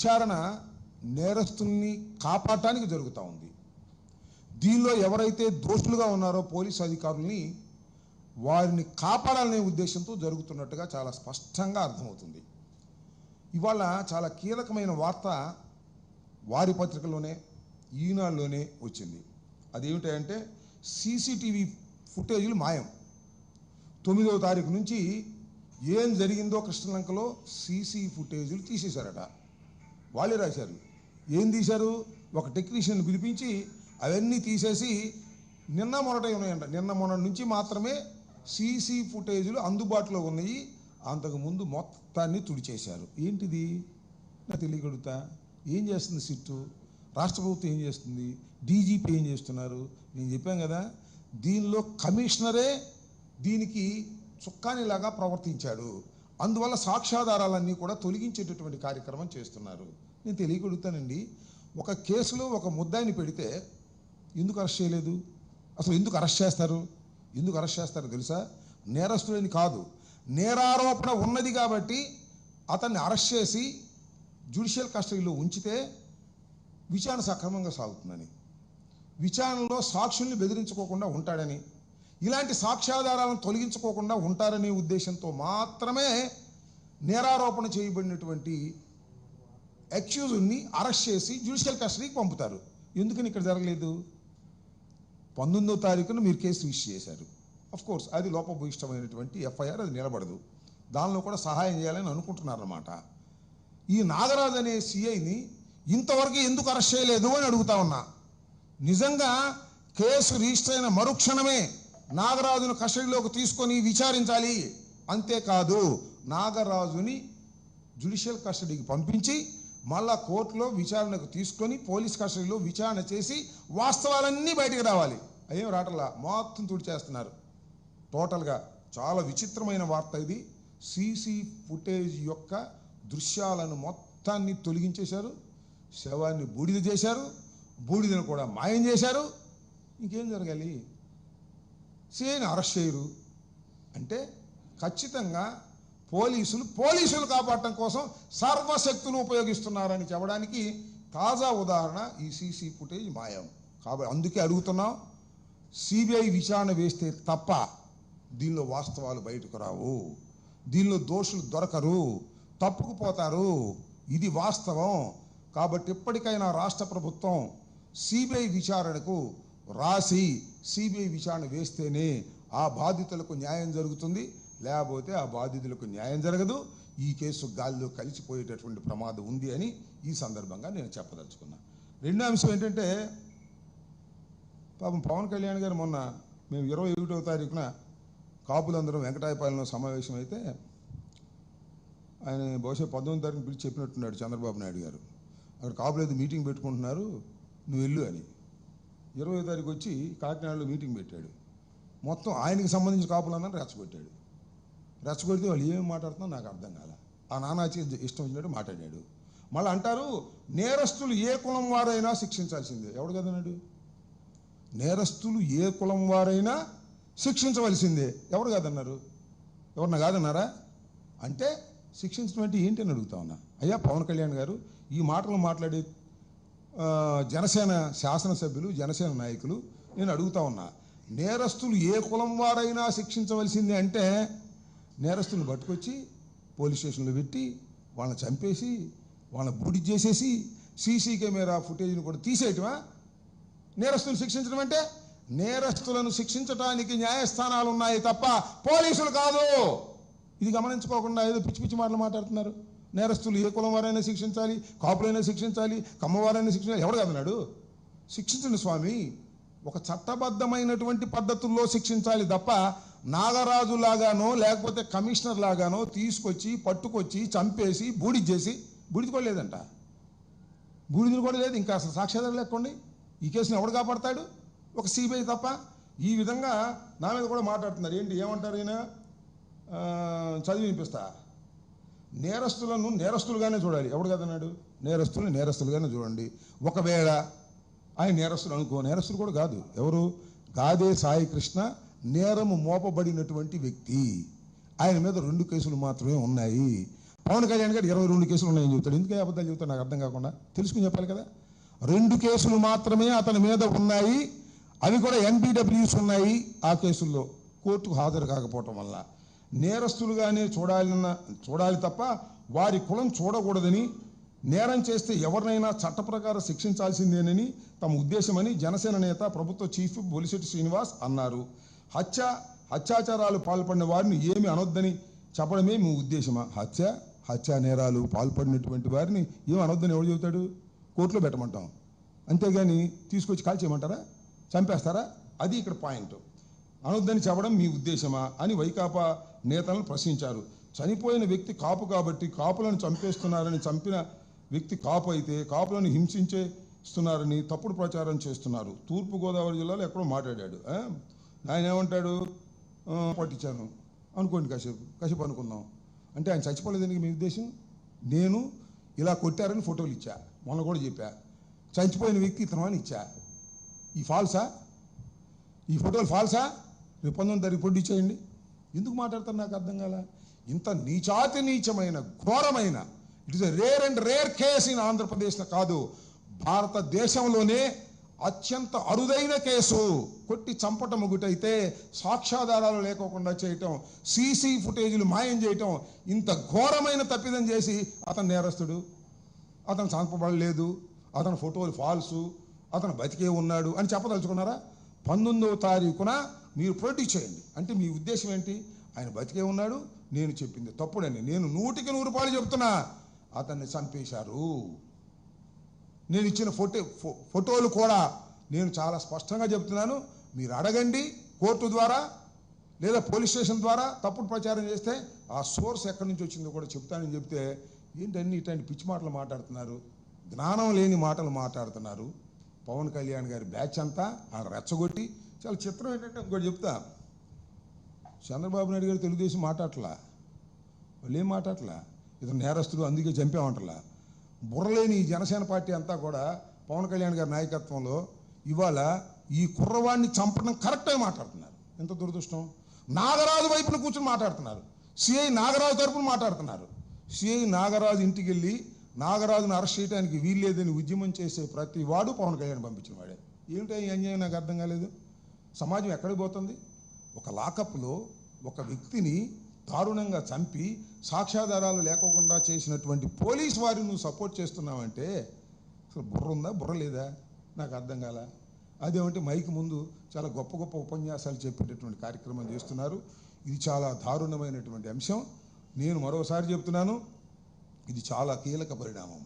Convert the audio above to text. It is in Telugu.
విచారణ నేరస్తుల్ని కాపాడటానికి జరుగుతూ ఉంది. దీనిలో ఎవరైతే దోషులుగా ఉన్నారో పోలీసు అధికారుల్ని వారిని కాపాడాలనే ఉద్దేశంతో జరుగుతున్నట్టుగా చాలా స్పష్టంగా అర్థమవుతుంది. ఇవాళ చాలా కీలకమైన వార్త వారి పత్రికలోనే ఈనాడులోనే వచ్చింది. అదేమిటంటే సీసీటీవీ ఫుటేజీలు మాయం. 9వ తారీఖు నుంచి ఏం జరిగిందో కృష్ణలంకలో సీసీ ఫుటేజీలు తీసేశారట. వాళ్ళే రాశారు. ఏం తీశారు? ఒక టెక్నీషియన్ పిలిపించి అవన్నీ తీసేసి నిన్న మొన్నటే ఉన్నాయంట. నిన్న మొన్న నుంచి మాత్రమే సీసీ ఫుటేజీలు అందుబాటులో ఉన్నాయి. అంతకుముందు మొత్తాన్ని తుడిచేశారు. ఏంటిది? నా తెలియగలుగుతా. ఏం చేస్తుంది సిట్టు? రాష్ట్ర ప్రభుత్వం ఏం చేస్తుంది? డీజీపీ ఏం చేస్తున్నారు? నేను చెప్పాను కదా, దీనిలో కమిషనరే దీనికి చుక్కానిలాగా ప్రవర్తించాడు. అందువల్ల సాక్ష్యాధారాలన్నీ కూడా తొలగించేటటువంటి కార్యక్రమం చేస్తున్నారు. నేను తెలియగలుగుతానండి, ఒక కేసులో ఒక ముద్దాయిని పెడితే ఎందుకు అరెస్ట్ చేయలేదు? అసలు ఎందుకు అరెస్ట్ చేస్తారు? ఎందుకు అరెస్ట్ చేస్తారో తెలుసా? నేరస్తులని కాదు, నేరారోపణ ఉన్నది కాబట్టి అతన్ని అరెస్ట్ చేసి జ్యుడిషియల్ కస్టడీలో ఉంచితే విచారణ సక్రమంగా సాగుతుందని, విచారణలో సాక్షుల్ని బెదిరించుకోకుండా ఉంటాడని, ఇలాంటి సాక్ష్యాధారాలను తొలగించుకోకుండా ఉంటారనే ఉద్దేశంతో మాత్రమే నేరారోపణ చేయబడినటువంటి అక్యూజ్ని అరెస్ట్ చేసి జ్యుడిషియల్ కస్టడీకి పంపుతారు. ఎందుకని ఇక్కడ జరగలేదు? 19వ తారీఖున మీరు కేసు రిజిస్టర్ చేశారు. కోర్స్ అది లోపభూయిష్టమైనటువంటి ఎఫ్ఐఆర్, అది నిలబడదు. దానిలో కూడా సహాయం చేయాలని అనుకుంటున్నారన్నమాట. ఈ నాగరాజు అనే సిఐని ఇంతవరకు ఎందుకు అరెస్ట్ చేయలేదు అని అడుగుతా ఉన్నా. నిజంగా కేసు రిజిస్టర్ అయిన మరుక్షణమే నాగరాజును కస్టడీలోకి తీసుకొని విచారించాలి. అంతేకాదు, నాగరాజుని జ్యుడిషియల్ కస్టడీకి పంపించి మళ్ళా కోర్టులో విచారణకు తీసుకొని పోలీస్ కస్టడీలో విచారణ చేసి వాస్తవాలన్నీ బయటకు రావాలి. అయ్యేం రాటల్లా మొత్తం తుడిచేస్తున్నారు టోటల్గా. చాలా విచిత్రమైన వార్త ఇది. సీసీ ఫుటేజ్ యొక్క దృశ్యాలను మొత్తాన్ని తొలగించేశారు, శవాన్ని బూడిద చేశారు, బూడిదను కూడా మాయం చేశారు. ఇంకేం జరగాలి? సిఐని అరెస్ట్ చేయరు అంటే ఖచ్చితంగా పోలీసులు కాపాడటం కోసం సర్వశక్తులు ఉపయోగిస్తున్నారని చెప్పడానికి తాజా ఉదాహరణ ఈ సీసీ ఫుటేజ్ మాయం. కాబట్టి అందుకే అడుగుతున్నాం, సిబిఐ విచారణ వేస్తే తప్ప దీనిలో వాస్తవాలు బయటకు రావు, దీనిలో దోషులు దొరకరు, తప్పుకుపోతారు. ఇది వాస్తవం. కాబట్టి ఎప్పటికైనా రాష్ట్ర ప్రభుత్వం సిబిఐ విచారణకు రాసి సిబిఐ విచారణ వేస్తేనే ఆ బాధితులకు న్యాయం జరుగుతుంది. లేకపోతే ఆ బాధితులకు న్యాయం జరగదు. ఈ కేసు గాలిలో కలిసిపోయేటటువంటి ప్రమాదం ఉంది అని ఈ సందర్భంగా నేను చెప్పదలుచుకున్నా. రెండో అంశం ఏంటంటే, పాపం పవన్ కళ్యాణ్ గారు మొన్న మేము 21వ తారీఖున కాపులందరం వెంకటాయపాలెంలో సమావేశం అయితే ఆయన బహుశా 19వ తారీఖున పిలిచి చెప్పినట్టున్నాడు చంద్రబాబు నాయుడు గారు, అక్కడ కాపులు అయితే మీటింగ్ పెట్టుకుంటున్నారు నువ్వు వెళ్ళు అని. 20వ తారీఖు వచ్చి కాకినాడలో మీటింగ్ పెట్టాడు. మొత్తం ఆయనకి సంబంధించిన కాపులందరినీ రెచ్చగొట్టాడు. రెచ్చగొడితే వాళ్ళు ఏమేమి మాట్లాడుతున్నా నాకు అర్థం కాల. ఆ నానాచి ఇష్టం వచ్చినట్టు మాట్లాడాడు. మళ్ళీ అంటారు నేరస్తులు ఏ కులం వారైనా శిక్షించాల్సిందే. ఎవడు కదన్నాడు? నేరస్తులు ఏ కులం వారైనా శిక్షించవలసిందే. ఎవరు కాదన్నారు? ఎవరన్నా కాదన్నారా? అంటే శిక్షించడం అంటే ఏంటి అని అడుగుతా ఉన్నా. అయ్యా పవన్ కళ్యాణ్ గారు, ఈ మాటలు మాట్లాడే జనసేన శాసనసభ్యులు, జనసేన నాయకులు, నేను అడుగుతా ఉన్నా, నేరస్తులు ఏ కులం వారైనా శిక్షించవలసిందే అంటే నేరస్తులను పట్టుకొచ్చి పోలీస్ స్టేషన్లో పెట్టి వాళ్ళని చంపేసి వాళ్ళని బూడి చేసేసి సీసీ కెమెరా ఫుటేజ్ని కూడా తీసేయటమా నేరస్తులను శిక్షించడం అంటే? నేరస్తులను శిక్షించడానికి న్యాయస్థానాలు ఉన్నాయి తప్ప పోలీసులు కాదు. ఇది గమనించుకోకుండా ఏదో పిచ్చి పిచ్చి మాటలు మాట్లాడుతున్నారు. నేరస్తులు ఏ కులం వారైనా శిక్షించాలి, కాపులైనా శిక్షించాలి, కమ్మవారైనా శిక్షించాలి. ఎవడు కదన్నాడు? శిక్షించండి స్వామి, ఒక చట్టబద్ధమైనటువంటి పద్ధతుల్లో శిక్షించాలి తప్ప నాగరాజు లాగానో లేకపోతే కమిషనర్ లాగానో తీసుకొచ్చి పట్టుకొచ్చి చంపేసి బూడిద చేసి, బూడిద కూడా లేదంట, బూడిదలు కూడా లేదు, ఇంకా అసలు సాక్ష్యాధారాలు లేకండి. ఈ కేసుని ఎవడు కాపాడతాడు? ఒక సిబిఐ తప్ప. ఈ విధంగా నా మీద కూడా మాట్లాడుతున్నారు. ఏంటి ఏమంటారు ఈయన? చదివి వినిపిస్తా. నేరస్తులను నేరస్తులుగానే చూడాలి. ఎవడు కదన్నాడు? నేరస్తులను నేరస్తులుగానే చూడండి. ఒకవేళ ఆయన నేరస్తులు అనుకో, నేరస్తులు కూడా కాదు. ఎవరు? గాదే సాయి కృష్ణ నేరము మోపబడినటువంటి వ్యక్తి. ఆయన మీద 2 కేసులు మాత్రమే ఉన్నాయి. పవన్ కళ్యాణ్ గారు 22 కేసులు ఉన్నాయని చెబుతాడు. ఎందుకే అబద్ధాలు చెబుతాడు నాకు అర్థం కాకుండా? తెలుసుకుని చెప్పాలి కదా. 2 కేసులు మాత్రమే అతని మీద ఉన్నాయి, అవి కూడా NPWs ఉన్నాయి. ఆ కేసుల్లో కోర్టుకు హాజరు కాకపోవటం వల్ల నేరస్తులుగానే చూడాలి తప్ప వారి కులం చూడకూడదని, నేరం చేస్తే ఎవరినైనా చట్ట ప్రకారం శిక్షించాల్సిందేనని తమ ఉద్దేశమని జనసేన నేత ప్రభుత్వ చీఫ్ బొలిశెట్టి శ్రీనివాస్ అన్నారు. హత్యాచారాలు పాల్పడిన వారిని ఏమి అనొద్దని చెప్పడమే మీ ఉద్దేశమా? హత్యా నేరాలు పాల్పడినటువంటి వారిని ఏమి అనొద్దని ఎవరు చెబుతాడు? కోర్టులో పెట్టమంటాం, అంతేగాని తీసుకొచ్చి కాల్ చేయమంటారా? చంపేస్తారా? అది ఇక్కడ పాయింట్. అనొద్దని చెప్పడం మీ ఉద్దేశమా అని వైకాపా నేతలను ప్రశ్నించారు. చనిపోయిన వ్యక్తి కాపు కాబట్టి కాపులను చంపేస్తున్నారని, చంపిన వ్యక్తి కాపు అయితే కాపులను హింసించేస్తున్నారని తప్పుడు ప్రచారం చేస్తున్నారు. తూర్పుగోదావరి జిల్లాలో ఎక్కడో మాట్లాడాడు. ఆయన ఏమంటాడు? పట్టించాను అనుకోండి, కాసేపు అనుకుందాం అంటే ఆయన చచ్చిపోలేదని మీ ఉద్దేశం? నేను ఇలా కొట్టారని ఫోటోలు ఇచ్చా, మొన్న కూడా చెప్పా. చచ్చిపోయిన వ్యక్తి ఇతను అని ఇచ్చా. ఈ ఫాల్సా? ఈ ఫోటోలు ఫాల్సా? రేపు 19 తారీఖు రిపోర్ట్ ఇచ్చేయండి. ఎందుకు మాట్లాడతారు నాకు అర్థం కాల. ఇంత నీచమైన ఘోరమైన, it is a rare case in ఆంధ్రప్రదేశ్లో కాదు, భారతదేశంలోనే అత్యంత అరుదైన కేసు. కొట్టి చంపటం ఒకటైతే సాక్ష్యాధారాలు లేకోకుండా చేయటం, సీసీ ఫుటేజీలు మాయం చేయటం, ఇంత ఘోరమైన తప్పిదం చేసి అతను నేరస్తుడు, అతను చంపబడలేదు, అతని ఫోటోలు ఫాల్సు, అతను బతికే ఉన్నాడు అని చెప్పదలుచుకున్నారా? 19వ తారీఖున మీరు ప్రొడ్యూస్ చేయండి. అంటే మీ ఉద్దేశం ఏంటి? ఆయన బతికే ఉన్నాడు, నేను చెప్పింది తప్పుడని. నేను 100కి 100 రూపాయలు చెప్తున్నా, అతన్ని చంపేశారు. నేను ఇచ్చిన ఫోటోలు కూడా నేను చాలా స్పష్టంగా చెప్తున్నాను. మీరు అడగండి కోర్టు ద్వారా లేదా పోలీస్ స్టేషన్ ద్వారా. తప్పుడు ప్రచారం చేస్తే ఆ సోర్స్ ఎక్కడి నుంచి వచ్చిందో కూడా చెప్తానని చెప్తే ఏంటన్నీ ఇట్లాంటి పిచ్చి మాటలు మాట్లాడుతున్నారు, జ్ఞానం లేని మాటలు మాట్లాడుతున్నారు. పవన్ కళ్యాణ్ గారి బ్యాచ్ అంతా ఆ రెచ్చగొట్టి. చాలా చిత్రం ఏంటంటే ఇంకోటి చెప్తా, చంద్రబాబు నాయుడు గారు తెలుగుదేశం మాట్లాడట్లా, వాళ్ళు ఏం మాట్లాడట్లా, ఇతను నేరస్తుడు అందుకే చంపామంటలా. బుర్రలేని ఈ జనసేన పార్టీ అంతా కూడా పవన్ కళ్యాణ్ గారి నాయకత్వంలో ఇవాళ ఈ కుర్రవాడిని చంపడం కరెక్ట్గా మాట్లాడుతున్నారు. ఎంత దురదృష్టం. నాగరాజు వైపున కూర్చొని మాట్లాడుతున్నారు, సిఐ నాగరాజు తరపున మాట్లాడుతున్నారు. సిఐ నాగరాజు ఇంటికి వెళ్ళి నాగరాజును అరెస్ట్ చేయడానికి వీల్లేదని ఉద్యమం చేసే ప్రతి వాడు పవన్ కళ్యాణ్ పంపించిన వాడే. ఏమిటో ఈ అన్యాయం నాకు అర్థం కాలేదు. సమాజం ఎక్కడికి పోతుంది? ఒక లాకప్లో ఒక వ్యక్తిని దారుణంగా చంపి సాక్ష్యాధారాలు లేకోకుండా చేసినటువంటి పోలీస్ వారిని నువ్వు సపోర్ట్ చేస్తున్నావంటే అసలు బుర్ర ఉందా, బుర్ర లేదా? నాకు అర్థం కాల. అదేమంటే మైక్ ముందు చాలా గొప్ప గొప్ప ఉపన్యాసాలు చెప్పేటటువంటి కార్యక్రమం చేస్తున్నారు. ఇది చాలా దారుణమైనటువంటి అంశం. నేను మరోసారి చెప్తున్నాను, ఇది చాలా కీలక పరిణామం.